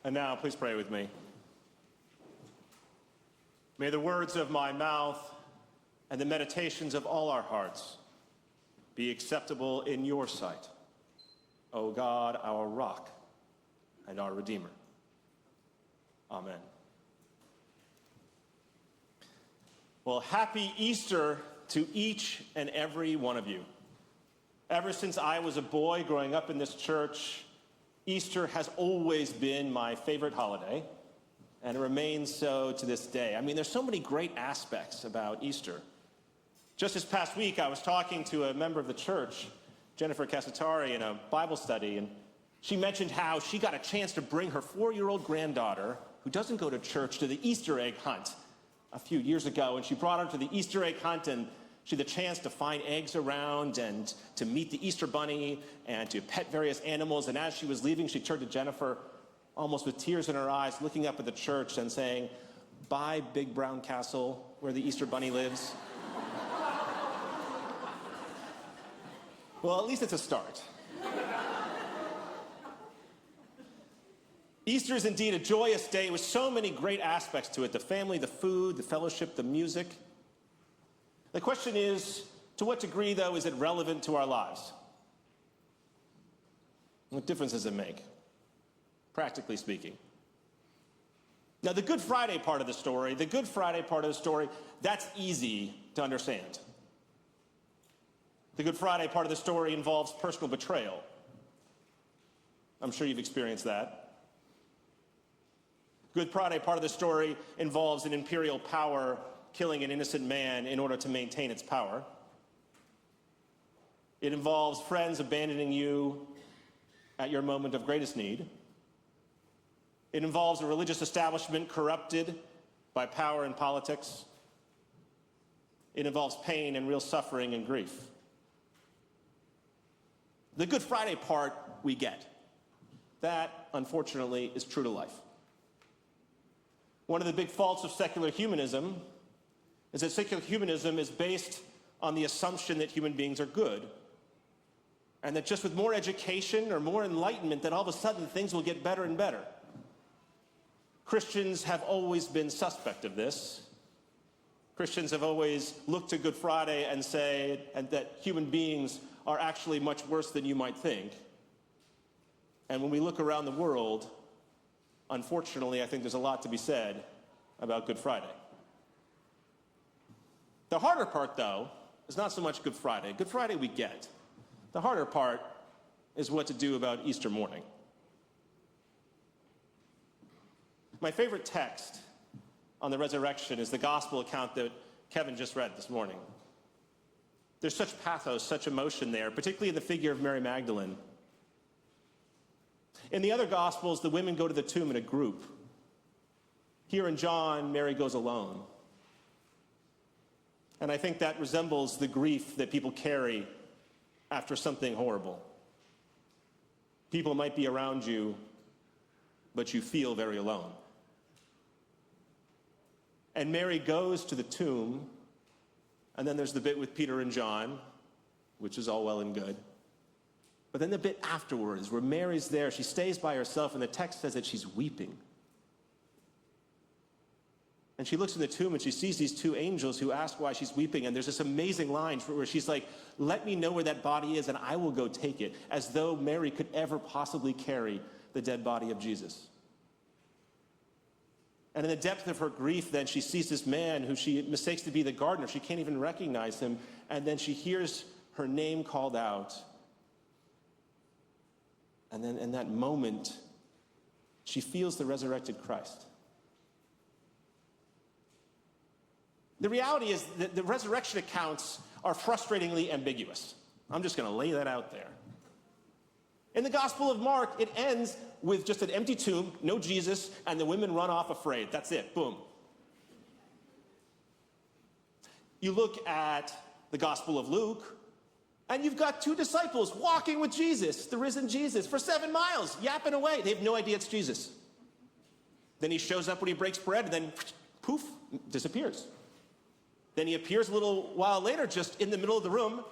And now, please pray with me. May the words of my mouth and the meditations of all our hearts be acceptable in your sight, O God, our rock and our Redeemer. Amen. Well, happy Easter to each and every one of you. Ever since I was a boy growing up in this church, Easter has always been my favorite holiday, and it remains so to this day. I mean, there's so many great aspects about Easter. Just this past week, I was talking to a member of the church, Jennifer Cassatari, in a Bible study, and she mentioned how she got a chance to bring her 4-year-old granddaughter, who doesn't go to church, to the Easter egg hunt a few years ago. And she brought her to the Easter egg hunt, and she had the chance to find eggs around and to meet the Easter bunny and to pet various animals. And as she was leaving, she turned to Jennifer, almost with tears in her eyes, looking up at the church and saying, "Bye, Big Brown Castle, where the Easter bunny lives." Well, at least it's a start. Easter is indeed a joyous day with so many great aspects to it: the family, the food, the fellowship, the music. The question is, to what degree, though, is it relevant to our lives? What difference does it make, practically speaking? Now, the Good Friday part of the story, that's easy to understand. The Good Friday part of the story involves personal betrayal. I'm sure you've experienced that. Good Friday part of the story involves an imperial power killing an innocent man in order to maintain its power. It involves friends abandoning you at your moment of greatest need. It involves a religious establishment corrupted by power and politics. It involves pain and real suffering and grief. The Good Friday part we get. That, unfortunately, is true to life. One of the big faults of secular humanism is that secular humanism is based on the assumption that human beings are good, and that just with more education or more enlightenment, that all of a sudden things will get better and better. Christians have always been suspect of this. Christians have always looked to Good Friday and say that human beings are actually much worse than you might think. And when we look around the world, unfortunately, I think there's a lot to be said about Good Friday. The harder part, though, is not so much Good Friday. Good Friday we get. The harder part is what to do about Easter morning. My favorite text on the resurrection is the gospel account that Kevin just read this morning. There's such pathos, such emotion there, particularly in the figure of Mary Magdalene. In the other gospels, the women go to the tomb in a group. Here in John, Mary goes alone. And I think that resembles the grief that people carry after something horrible. People might be around you, but you feel very alone. And Mary goes to the tomb, and then there's the bit with Peter and John, which is all well and good. But then the bit afterwards, where Mary's there, she stays by herself, and the text says that she's weeping. And she looks in the tomb and she sees these two angels who ask why she's weeping. And there's this amazing line where she's like, "Let me know where that body is and I will go take it," as though Mary could ever possibly carry the dead body of Jesus. And in the depth of her grief, then she sees this man who she mistakes to be the gardener. She can't even recognize him. And then she hears her name called out. And then in that moment, she feels the resurrected Christ. The reality is that the resurrection accounts are frustratingly ambiguous. I'm just going to lay that out there. In the Gospel of Mark, it ends with just an empty tomb, no Jesus, and the women run off afraid. That's it. Boom. You look at the Gospel of Luke, and you've got two disciples walking with Jesus, the risen Jesus, for 7 miles, yapping away. They have no idea it's Jesus. Then he shows up when he breaks bread, and then poof, disappears. Then he appears a little while later just in the middle of the room,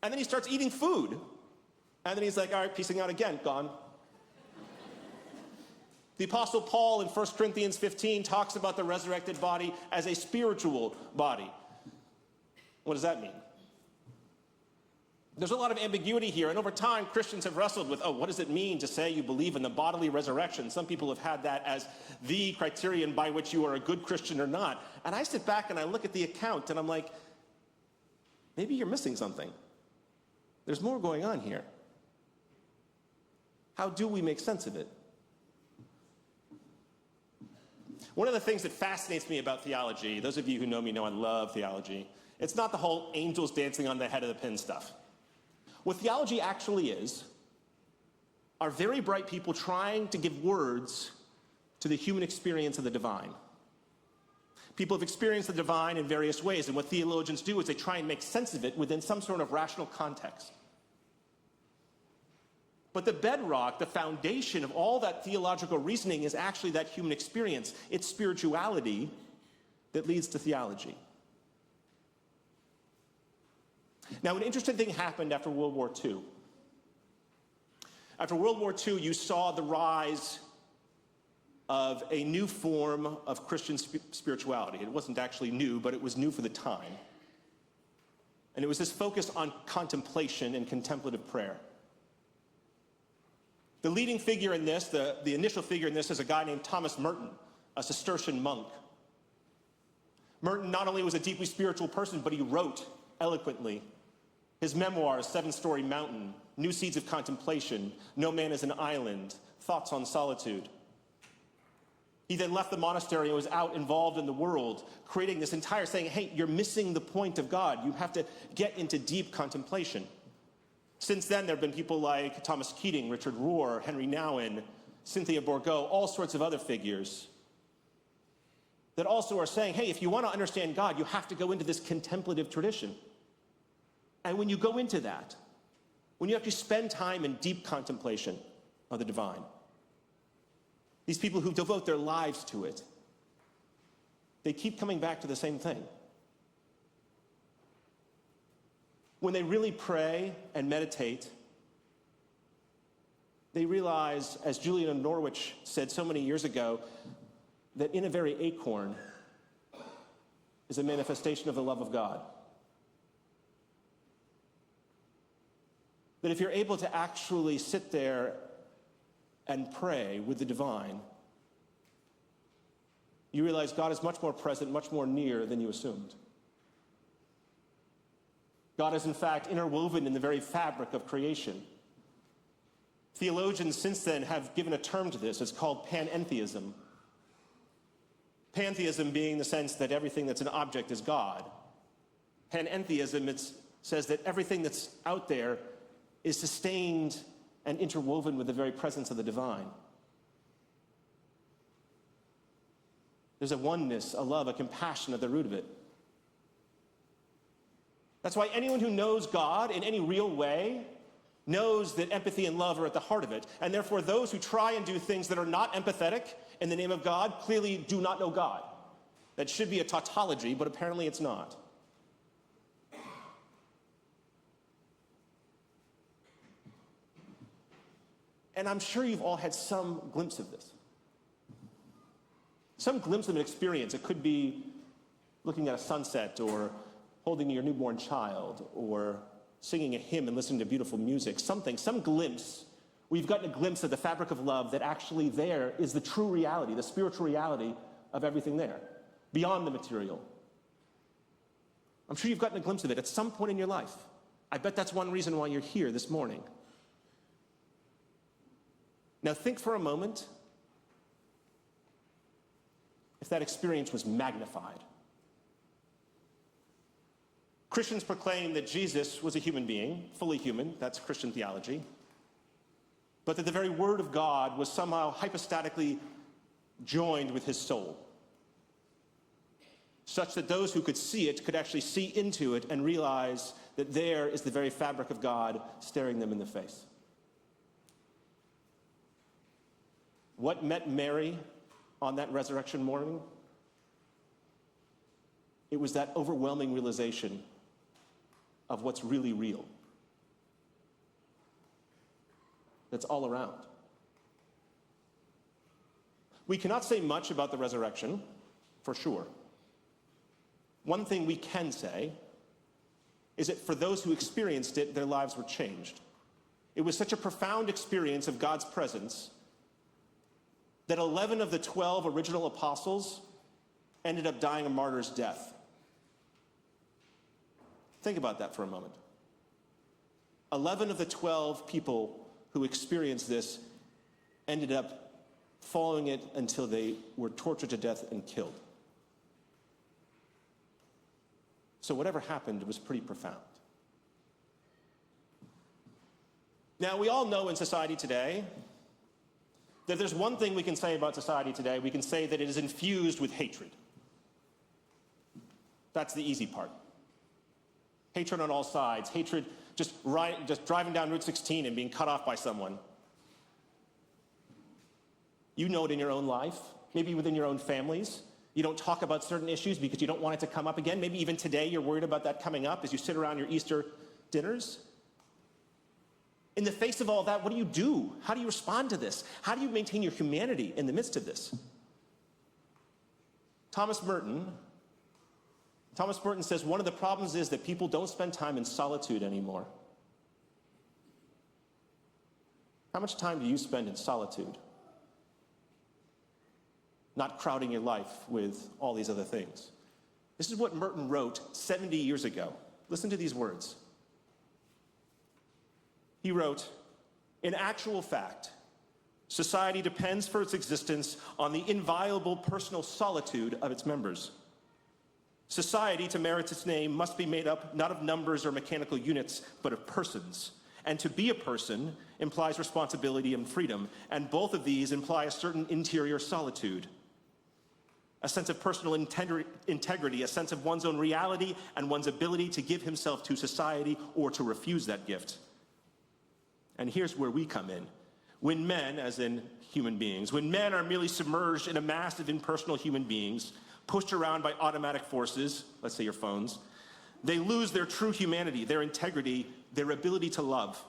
and then he starts eating food. And then he's like, all right, peacing out again, gone. The Apostle Paul in 1 Corinthians 15 talks about the resurrected body as a spiritual body. What does that mean? There's a lot of ambiguity here, and over time, Christians have wrestled with, what does it mean to say you believe in the bodily resurrection? Some people have had that as the criterion by which you are a good Christian or not. And I sit back and I look at the account, and I'm like, maybe you're missing something. There's more going on here. How do we make sense of it? One of the things that fascinates me about theology, those of you who know me know I love theology, it's not the whole angels dancing on the head of the pin stuff. What theology actually is are very bright people trying to give words to the human experience of the divine. People have experienced the divine in various ways, and what theologians do is they try and make sense of it within some sort of rational context. But the bedrock, the foundation of all that theological reasoning is actually that human experience. It's spirituality that leads to theology. Now, an interesting thing happened after World War II. After World War II, you saw the rise of a new form of Christian spirituality. It wasn't actually new, but it was new for the time. And it was this focus on contemplation and contemplative prayer. The leading figure in this, the initial figure in this, is a guy named Thomas Merton, a Cistercian monk. Merton not only was a deeply spiritual person, but he wrote eloquently. His memoirs, Seven-Story Mountain, New Seeds of Contemplation, No Man is an Island, Thoughts on Solitude. He then left the monastery and was out involved in the world, creating this entire saying, hey, you're missing the point of God. You have to get into deep contemplation. Since then, there have been people like Thomas Keating, Richard Rohr, Henry Nouwen, Cynthia Bourgeault, all sorts of other figures that also are saying, hey, if you want to understand God, you have to go into this contemplative tradition. And when you go into that, when you actually spend time in deep contemplation of the divine, these people who devote their lives to it, they keep coming back to the same thing. When they really pray and meditate, they realize, as Julian of Norwich said so many years ago, that in a very acorn is a manifestation of the love of God. That if you're able to actually sit there and pray with the divine, you realize God is much more present, much more near than you assumed. God is, in fact, interwoven in the very fabric of creation. Theologians since then have given a term to this. It's called panentheism. Pantheism being the sense that everything that's an object is God. Panentheism, it says that everything that's out there is sustained and interwoven with the very presence of the divine. There's a oneness, a love, a compassion at the root of it. That's why anyone who knows God in any real way knows that empathy and love are at the heart of it. And therefore, those who try and do things that are not empathetic in the name of God clearly do not know God. That should be a tautology, but apparently it's not. And I'm sure you've all had some glimpse of this. Some glimpse of an experience. It could be looking at a sunset, or holding your newborn child, or singing a hymn and listening to beautiful music. Some glimpse. We've gotten a glimpse of the fabric of love that actually there is the true reality, the spiritual reality of everything there, beyond the material. I'm sure you've gotten a glimpse of it at some point in your life. I bet that's one reason why you're here this morning. Now think for a moment if that experience was magnified. Christians proclaim that Jesus was a human being, fully human, that's Christian theology, but that the very Word of God was somehow hypostatically joined with his soul, such that those who could see it could actually see into it and realize that there is the very fabric of God staring them in the face. What met Mary on that resurrection morning? It was that overwhelming realization of what's really real. That's all around. We cannot say much about the resurrection, for sure. One thing we can say is that for those who experienced it, their lives were changed. It was such a profound experience of God's presence that 11 of the 12 original apostles ended up dying a martyr's death. Think about that for a moment. 11 of the 12 people who experienced this ended up following it until they were tortured to death and killed. So whatever happened was pretty profound. Now, we all know in society today that there's one thing we can say about society today. We can say that it is infused with hatred. That's the easy part. Hatred on all sides. Hatred just driving down Route 16 and being cut off by someone. You know it in your own life, maybe within your own families. You don't talk about certain issues because you don't want it to come up again. Maybe even today you're worried about that coming up as you sit around your Easter dinners. In the face of all that, what do you do? How do you respond to this? How do you maintain your humanity in the midst of this? Thomas Merton says one of the problems is that people don't spend time in solitude anymore. How much time do you spend in solitude? Not crowding your life with all these other things. This is what Merton wrote 70 years ago. Listen to these words. He wrote, "In actual fact, society depends for its existence on the inviolable personal solitude of its members. Society, to merit its name, must be made up not of numbers or mechanical units, but of persons. And to be a person implies responsibility and freedom, and both of these imply a certain interior solitude. A sense of personal integrity, a sense of one's own reality and one's ability to give himself to society or to refuse that gift." And here's where we come in. When men, as in human beings, when men are merely submerged in a mass of impersonal human beings, pushed around by automatic forces, let's say your phones, they lose their true humanity, their integrity, their ability to love,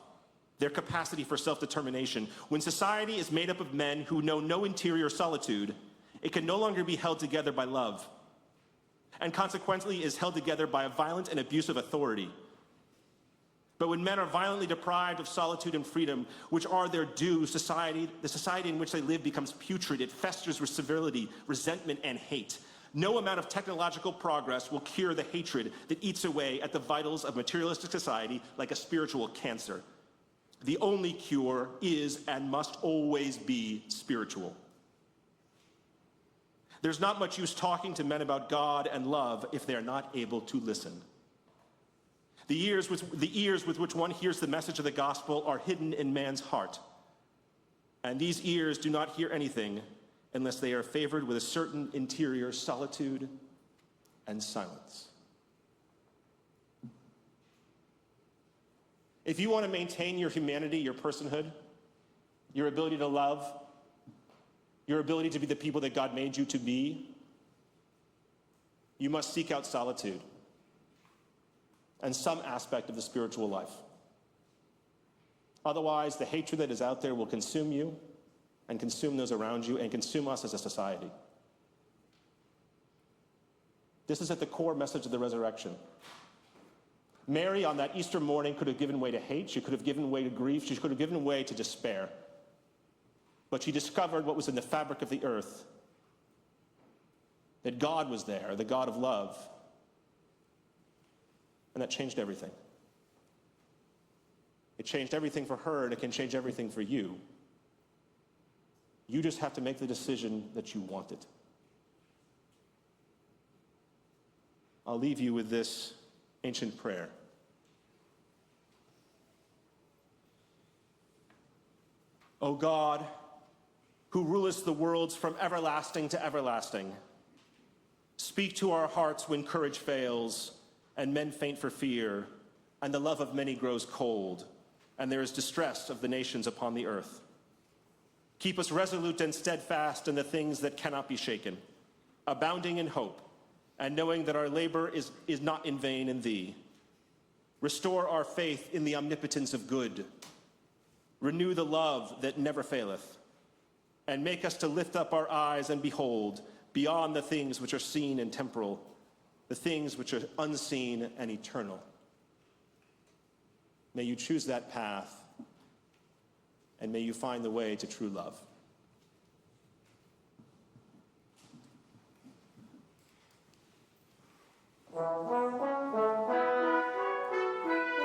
their capacity for self-determination. When society is made up of men who know no interior solitude, it can no longer be held together by love, and consequently is held together by a violent and abusive authority. But when men are violently deprived of solitude and freedom, which are their due, the society in which they live becomes putrid. It festers with servility, resentment, and hate. No amount of technological progress will cure the hatred that eats away at the vitals of materialistic society like a spiritual cancer. The only cure is and must always be spiritual. There's not much use talking to men about God and love if they are not able to listen. The ears with which one hears the message of the gospel are hidden in man's heart. And these ears do not hear anything unless they are favored with a certain interior solitude and silence. If you want to maintain your humanity, your personhood, your ability to love, your ability to be the people that God made you to be, you must seek out solitude and some aspect of the spiritual life. Otherwise, the hatred that is out there will consume you and consume those around you and consume us as a society. This is at the core message of the resurrection. Mary, on that Easter morning, could have given way to hate. She could have given way to grief. She could have given way to despair. But she discovered what was in the fabric of the earth, that God was there, the God of love. And that changed everything. It changed everything for her, and it can change everything for you. You just have to make the decision that you want it. I'll leave you with this ancient prayer. O God, who rulest the worlds from everlasting to everlasting, speak to our hearts when courage fails and men faint for fear, and the love of many grows cold, and there is distress of the nations upon the earth. Keep us resolute and steadfast in the things that cannot be shaken, abounding in hope, and knowing that our labor is not in vain in thee. Restore our faith in the omnipotence of good. Renew the love that never faileth, and make us to lift up our eyes and behold beyond the things which are seen and temporal, the things which are unseen and eternal. May you choose that path, and may you find the way to true love. Wow.